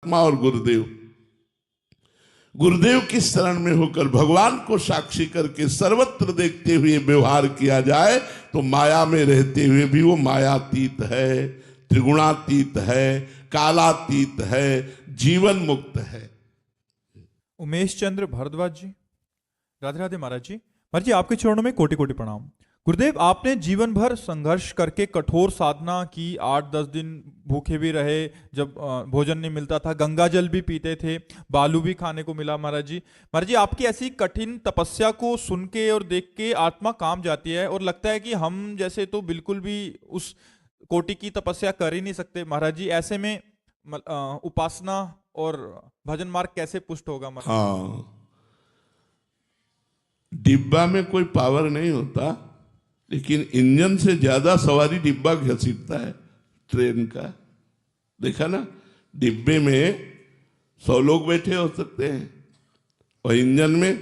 और गुरुदेव, गुरुदेव की शरण में होकर भगवान को साक्षी करके सर्वत्र देखते हुए व्यवहार किया जाए तो माया में रहते हुए भी वो मायातीत है, त्रिगुणातीत है, कालातीत है, जीवन मुक्त है। उमेश चंद्र भारद्वाज जी, राधे राधे महाराज जी। महाराज जी, आपके चरणों में कोटि कोटि प्रणाम। गुरुदेव, आपने जीवन भर संघर्ष करके कठोर साधना की, 8-10 दिन भूखे भी रहे, जब भोजन नहीं मिलता था, गंगा जल भी पीते थे, बालू भी खाने को मिला। महाराज जी आपकी ऐसी कठिन तपस्या को सुन के और देख के आत्मा काम जाती है और लगता है कि हम जैसे तो बिल्कुल भी उस कोटि की तपस्या कर ही नहीं सकते। महाराज जी, ऐसे में उपासना और भजन मार्ग कैसे पुष्ट होगा? हाँ, डिब्बा में कोई पावर नहीं होता, लेकिन इंजन से ज्यादा सवारी डिब्बा घसीटता है ट्रेन का। देखा ना, डिब्बे में 100 लोग बैठे हो सकते हैं और इंजन में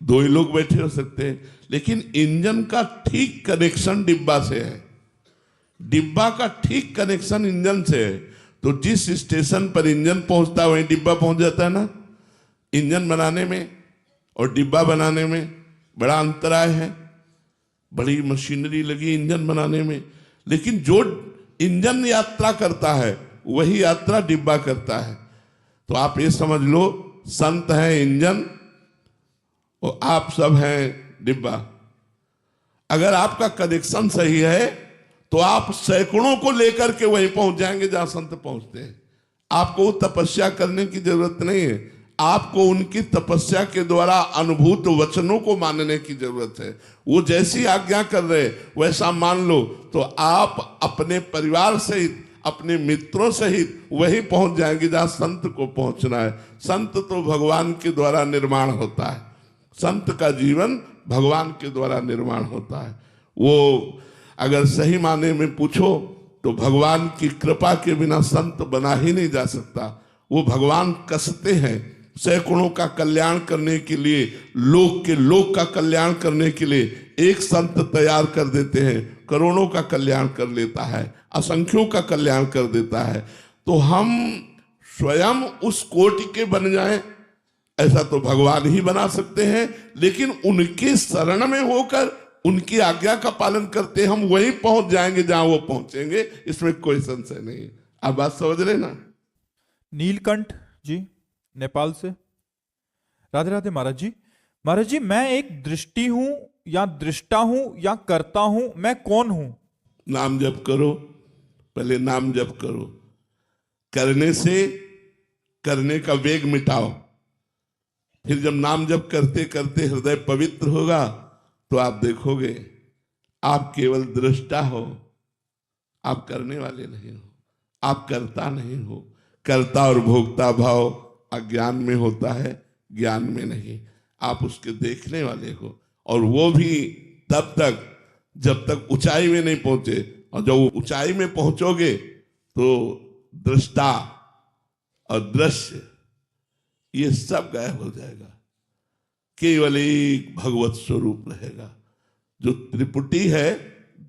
2 ही लोग बैठे हो सकते हैं, लेकिन इंजन का ठीक कनेक्शन डिब्बा से है, डिब्बा का ठीक कनेक्शन इंजन से है। तो जिस स्टेशन पर इंजन पहुंचता है वहीं डिब्बा पहुंच जाता है ना। इंजन बनाने में और डिब्बा बनाने में बड़ा अंतराय है, बड़ी मशीनरी लगी इंजन बनाने में, लेकिन जो इंजन यात्रा करता है वही यात्रा डिब्बा करता है। तो आप ये समझ लो, संत हैं इंजन और आप सब हैं डिब्बा। अगर आपका कनेक्शन सही है तो आप सैकड़ों को लेकर के वहीं पहुंच जाएंगे जहां संत पहुंचते हैं। आपको तपस्या करने की जरूरत नहीं है, आपको उनकी तपस्या के द्वारा अनुभूत वचनों को मानने की जरूरत है। वो जैसी आज्ञा कर रहे वैसा मान लो तो आप अपने परिवार सहित, अपने मित्रों सहित वहीं पहुंच जाएंगे जहां संत को पहुंचना है। संत तो भगवान के द्वारा निर्माण होता है, संत का जीवन भगवान के द्वारा निर्माण होता है। वो अगर सही माने में पूछो तो भगवान की कृपा के बिना संत बना ही नहीं जा सकता। वो भगवान कसते हैं सैकड़ों का कल्याण करने के लिए, लोक का कल्याण करने के लिए एक संत तैयार कर देते हैं, करोड़ों का कल्याण कर लेता है, असंख्यों का कल्याण कर देता है। तो हम स्वयं उस कोटि के बन जाएं ऐसा तो भगवान ही बना सकते हैं, लेकिन उनके शरण में होकर उनकी आज्ञा का पालन करते हम वहीं पहुंच जाएंगे जहां वो पहुंचेंगे, इसमें कोई संशय नहीं। आप बात समझ रहे ना? नीलकंठ जी, नेपाल से, राधे राधे महाराज जी। महाराज जी, मैं एक दृष्टि हूं या दृष्टा हूं या करता हूं, मैं कौन हूं? नाम जप करो, पहले नाम जप करो, करने से करने का वेग मिटाओ। फिर जब नाम जप करते करते हृदय पवित्र होगा तो आप देखोगे आप केवल दृष्टा हो, आप करने वाले नहीं हो, आप करता नहीं हो। कर्ता और भोक्ता भाव अज्ञान में होता है, ज्ञान में नहीं। आप उसके देखने वाले हो, और वो भी तब तक जब तक ऊंचाई में नहीं पहुंचे, और जब ऊंचाई में पहुंचोगे तो दृष्टा और दृश्य ये सब गायब हो जाएगा, केवल एक भगवत स्वरूप रहेगा। जो त्रिपुटी है,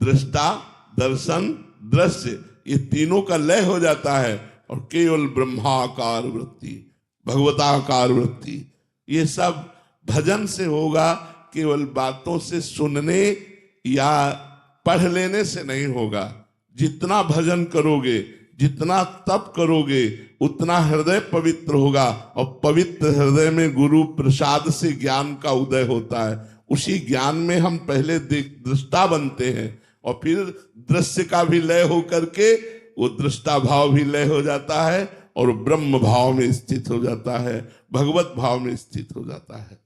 दृष्टा, दर्शन, दृश्य, ये तीनों का लय हो जाता है और केवल ब्रह्माकार वृत्ति, भगवताकार वृत्ति, ये सब भजन से होगा, केवल बातों से सुनने या पढ़ लेने से नहीं होगा। जितना भजन करोगे, जितना तप करोगे, उतना हृदय पवित्र होगा, और पवित्र हृदय में गुरु प्रसाद से ज्ञान का उदय होता है। उसी ज्ञान में हम पहले दृष्टा बनते हैं और फिर दृश्य का भी लय हो करके वो दृष्टा भाव भी लय हो जाता है और ब्रह्म भाव में स्थित हो जाता है, भगवत भाव में स्थित हो जाता है।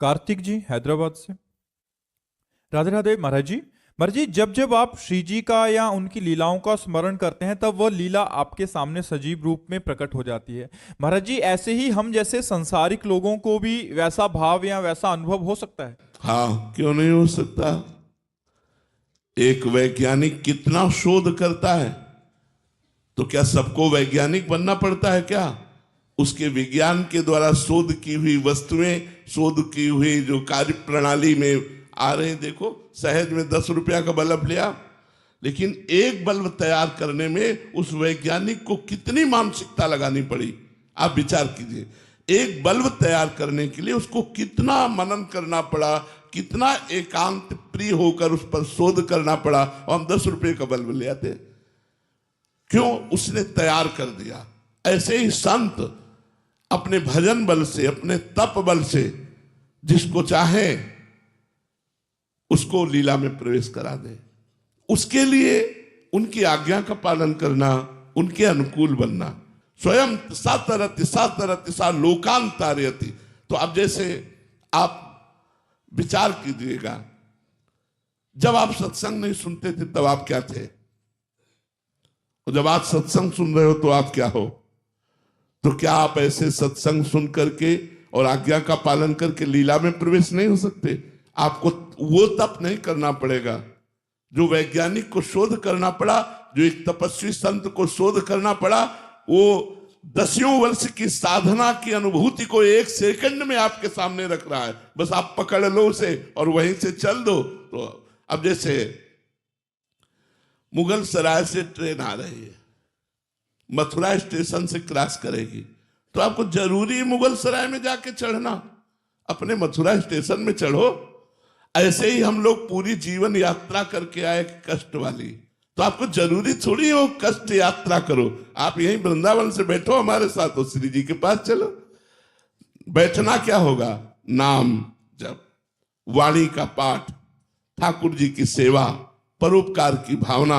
कार्तिक जी, हैदराबाद से, राधे राधे महाराज जी। महाराज जी, जब जब आप श्री जी का या उनकी लीलाओं का स्मरण करते हैं तब वह लीला आपके सामने सजीव रूप में प्रकट हो जाती है। महाराज जी, ऐसे ही हम जैसे संसारिक लोगों को भी वैसा भाव या वैसा अनुभव हो सकता है? हाँ, क्यों नहीं हो सकता। एक वैज्ञानिक कितना शोध करता है, तो क्या सबको वैज्ञानिक बनना पड़ता है क्या? उसके विज्ञान के द्वारा शोध की हुई वस्तुएं, शोध की हुई जो कार्य प्रणाली में आ रहे हैं। देखो, सहज में 10 रुपया का बल्ब लिया, लेकिन एक बल्ब तैयार करने में उस वैज्ञानिक को कितनी मानसिकता लगानी पड़ी, आप विचार कीजिए। एक बल्ब तैयार करने के लिए उसको कितना मनन करना पड़ा, कितना एकांत प्रिय होकर उस पर शोध करना पड़ा। और हम 10 रुपए का बल्ब ले आते, क्यों? उसने तैयार कर दिया। ऐसे ही संत अपने भजन बल से, अपने तप बल से जिसको चाहे उसको लीला में प्रवेश करा दे। उसके लिए उनकी आज्ञा का पालन करना, उनके अनुकूल बनना। स्वयं सातरति सातरति सा लोकांतारयति। तो अब जैसे आप विचार कीजिएगा, जब आप सत्संग नहीं सुनते थे तब आप क्या थे, और जब आप सत्संग सुन रहे हो तो आप क्या हो? तो क्या आप ऐसे सत्संग सुन करके और आज्ञा का पालन करके लीला में प्रवेश नहीं हो सकते? आपको वो तप नहीं करना पड़ेगा जो वैज्ञानिक को शोध करना पड़ा, जो एक तपस्वी संत को शोध करना पड़ा। वो 10 वर्ष की साधना की अनुभूति को 1 सेकंड में आपके सामने रख रहा है। बस आप पकड़ लो उसे और वहीं से चल दो। तो अब जैसे मुगल सराय से ट्रेन आ रही है, मथुरा स्टेशन से क्रॉस करेगी, तो आपको जरूरी मुगल सराय में जाके चढ़ना? अपने मथुरा स्टेशन में चढ़ो। ऐसे ही हम लोग पूरी जीवन यात्रा करके आए कष्ट वाली, तो आपको जरूरी थोड़ी हो कष्ट यात्रा करो। आप यहीं वृंदावन से बैठो हमारे साथ, तो श्री जी के पास चलो। बैठना क्या होगा? नाम जप, वाणी का पाठ, ठाकुर जी की सेवा, परोपकार की भावना,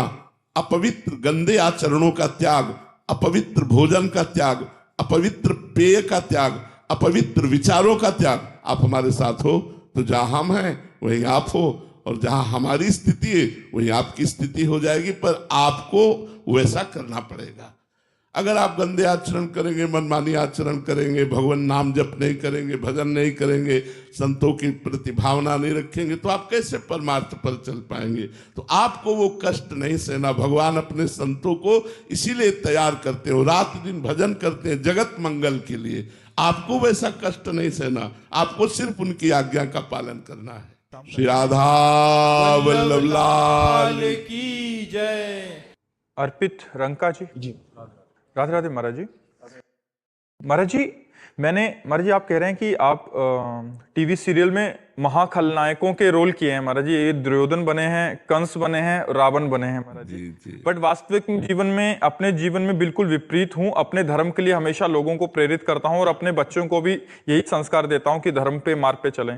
अपवित्र गंदे आचरणों का त्याग, अपवित्र भोजन का त्याग, अपवित्र पेय का त्याग, अपवित्र विचारों का त्याग। आप हमारे साथ हो तो जहां हम हैं वहीं आप हो, और जहां हमारी स्थिति है वहीं आपकी स्थिति हो जाएगी। पर आपको वैसा करना पड़ेगा। अगर आप गंदे आचरण करेंगे, मनमानी आचरण करेंगे, भगवान नाम जप नहीं करेंगे, भजन नहीं करेंगे, संतों की प्रति भावना नहीं रखेंगे, तो आप कैसे परमार्थ पर चल पाएंगे? तो आपको वो कष्ट नहीं सहना। भगवान अपने संतों को इसीलिए तैयार करते हो, रात दिन भजन करते हैं जगत मंगल के लिए। आपको वैसा कष्ट नहीं सहना, आपको सिर्फ उनकी आज्ञा का पालन करना है। श्री राधा वल्लभ लाल की जय। अर्पित रंका जी। राधे राधे महाराज जी। महाराज जी, महाराज जी आप कह रहे हैं कि आप टीवी सीरियल में महाखलनायकों के रोल किए हैं महाराज जी। ये दुर्योधन बने हैं, कंस बने हैं, रावण बने हैं महाराज जी। बट वास्तविक जीवन में, अपने जीवन में बिल्कुल विपरीत हूँ। अपने धर्म के लिए हमेशा लोगों को प्रेरित करता हूँ और अपने बच्चों को भी यही संस्कार देता हूँ कि धर्म पे मार्ग पे चलें।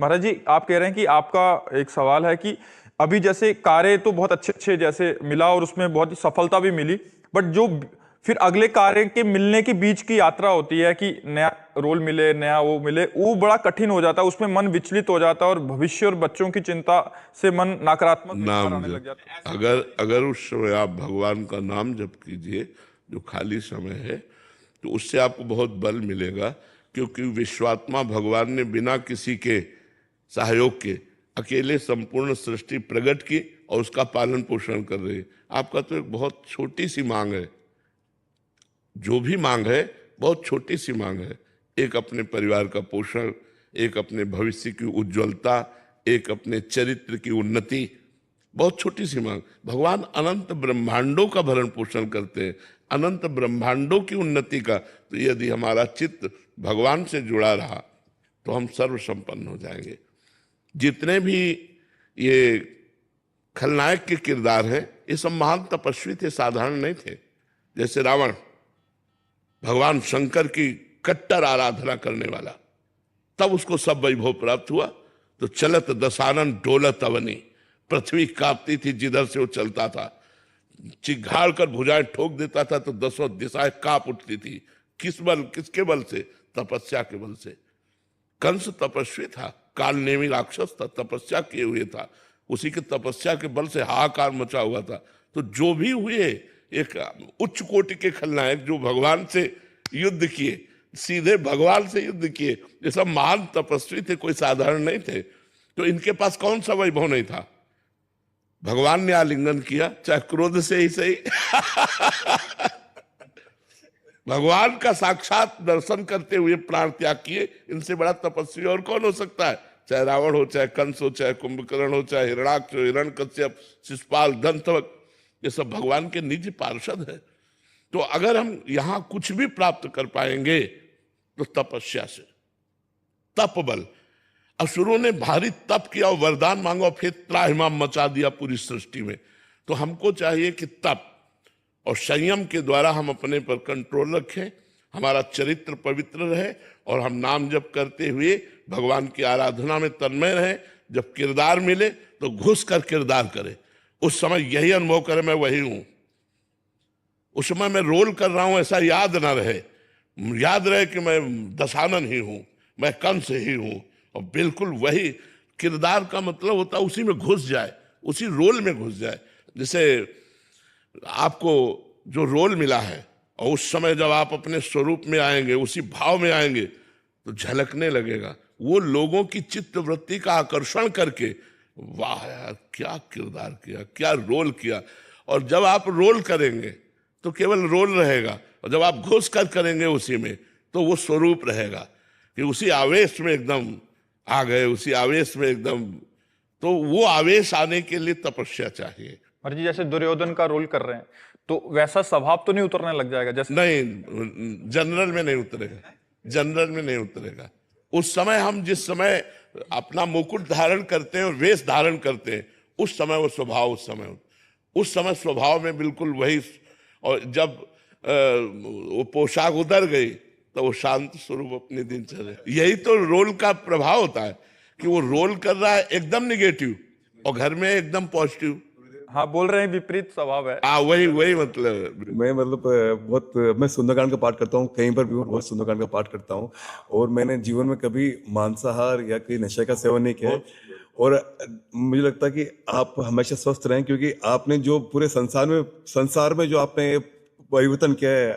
महाराज जी आप कह रहे हैं कि आपका एक सवाल है कि अभी जैसे कार्य तो बहुत अच्छे जैसे मिला और उसमें बहुत ही सफलता भी मिली, बट जो फिर अगले कार्य के मिलने के बीच की यात्रा होती है कि नया रोल मिले, नया वो मिले, वो बड़ा कठिन हो जाता है। उसमें मन विचलित हो जाता है और भविष्य और बच्चों की चिंता से मन नकारात्मक विचार आने लग जाता है। अगर उस समय आप भगवान का नाम जप कीजिए, जो खाली समय है, तो उससे आपको बहुत बल मिलेगा। क्योंकि विश्वात्मा भगवान ने बिना किसी के सहयोग के अकेले संपूर्ण सृष्टि प्रकट की और उसका पालन पोषण कर रही है। आपका तो एक बहुत छोटी सी मांग है, जो भी मांग है बहुत छोटी सी मांग है। एक अपने परिवार का पोषण, एक अपने भविष्य की उज्ज्वलता, एक अपने चरित्र की उन्नति, बहुत छोटी सी मांग। भगवान अनंत ब्रह्मांडों का भरण पोषण करते हैं, अनंत ब्रह्मांडों की उन्नति का। तो यदि हमारा चित्त भगवान से जुड़ा रहा तो हम सर्व संपन्न हो जाएंगे। जितने भी ये खलनायक के किरदार हैं, ये सब महान तपस्वी थे, साधारण नहीं थे। जैसे रावण, भगवान शंकर की कट्टर आराधना करने वाला, तब उसको सब वैभव प्राप्त हुआ। तो चलत दशानन डोलत अवनी, पृथ्वी कांपती थी जिधर से वो चलता था। चिघाड़ कर भुजाएं ठोक देता था तो 10 दिशाएं कांप उठती थी। किसके बल से? तपस्या के बल से। कंस तपस्वी था, कालनेमी राक्षस था, तपस्या किए हुए था, उसी के तपस्या के बल से हाहाकार मचा हुआ था। तो जो भी हुए, एक उच्च कोटि के खलनायक जो भगवान से युद्ध किए, सीधे भगवान से युद्ध किए, ये सब महान तपस्वी थे, कोई साधारण नहीं थे। तो इनके पास कौन सा वैभव नहीं था? भगवान ने आलिंगन किया, चाहे क्रोध से ही सही भगवान का साक्षात दर्शन करते हुए प्राण त्याग किए। इनसे बड़ा तपस्वी और कौन हो सकता है? चाहे रावण हो, चाहे कंस हो, चाहे कुंभकर्ण हो, चाहे हिरणाक्ष हो, हिरण्यकश्यप, शिशुपाल, दंतवक्, ये सब भगवान के निज पार्षद है। तो अगर हम यहां कुछ भी प्राप्त कर पाएंगे तो तपस्या से, तप बल। असुरों ने भारी तप किया और वरदान मांगा, फिर त्राहिमाम मचा दिया पूरी सृष्टि में। तो हमको चाहिए कि तप और संयम के द्वारा हम अपने पर कंट्रोल रखें, हमारा चरित्र पवित्र रहे और हम नाम जप करते हुए भगवान की आराधना में तन्मय रहें। जब किरदार मिले तो घुस कर किरदार करें, उस समय यही अनुभव करें मैं वही हूं। उस समय मैं रोल कर रहा हूं ऐसा याद ना रहे, याद रहे कि मैं दशानन ही हूं, मैं कंस ही हूं। और बिल्कुल वही किरदार का मतलब होता है उसी में घुस जाए, उसी रोल में घुस जाए। जैसे आपको जो रोल मिला है और उस समय जब आप अपने स्वरूप में आएंगे, उसी भाव में आएंगे तो झलकने लगेगा। वो लोगों की चित्त वृत्ति का आकर्षण करके, वाह यार क्या किरदार किया, क्या रोल किया। और जब आप रोल करेंगे तो केवल रोल रहेगा, और जब आप घुस कर करेंगे उसी में तो वो स्वरूप रहेगा कि उसी आवेश में एकदम आ गए, उसी आवेश में एकदम। तो वो आवेश आने के लिए तपस्या चाहिए। महाराज जी जैसे दुर्योधन का रोल कर रहे हैं तो वैसा स्वभाव तो नहीं उतरने लग जाएगा जैसे? नहीं, जनरल में नहीं उतरेगा, जनरल में नहीं उतरेगा। उस समय हम जिस समय अपना मुकुट धारण करते हैं और वेश धारण करते हैं, उस समय वो स्वभाव, उस समय स्वभाव में बिल्कुल वही। और जब वो पोशाक उतर गई तो वो शांत स्वरूप अपने दिनचर्या। यही तो रोल का प्रभाव होता है कि वो रोल कर रहा है एकदम निगेटिव और घर में एकदम पॉजिटिव। हाँ, बोल रहे हैं विपरीत स्वभाव है। वही मतलब। मैं सुंदरकांड का पाठ करता हूँ, कहीं पर भी बहुत सुंदरकांड का पाठ करता हूँ। और मैंने जीवन में कभी मांसाहार या कोई नशे का सेवन नहीं किया है। और मुझे लगता है कि आप हमेशा स्वस्थ रहें, क्योंकि आपने जो पूरे संसार में जो आपने परिवर्तन किया है,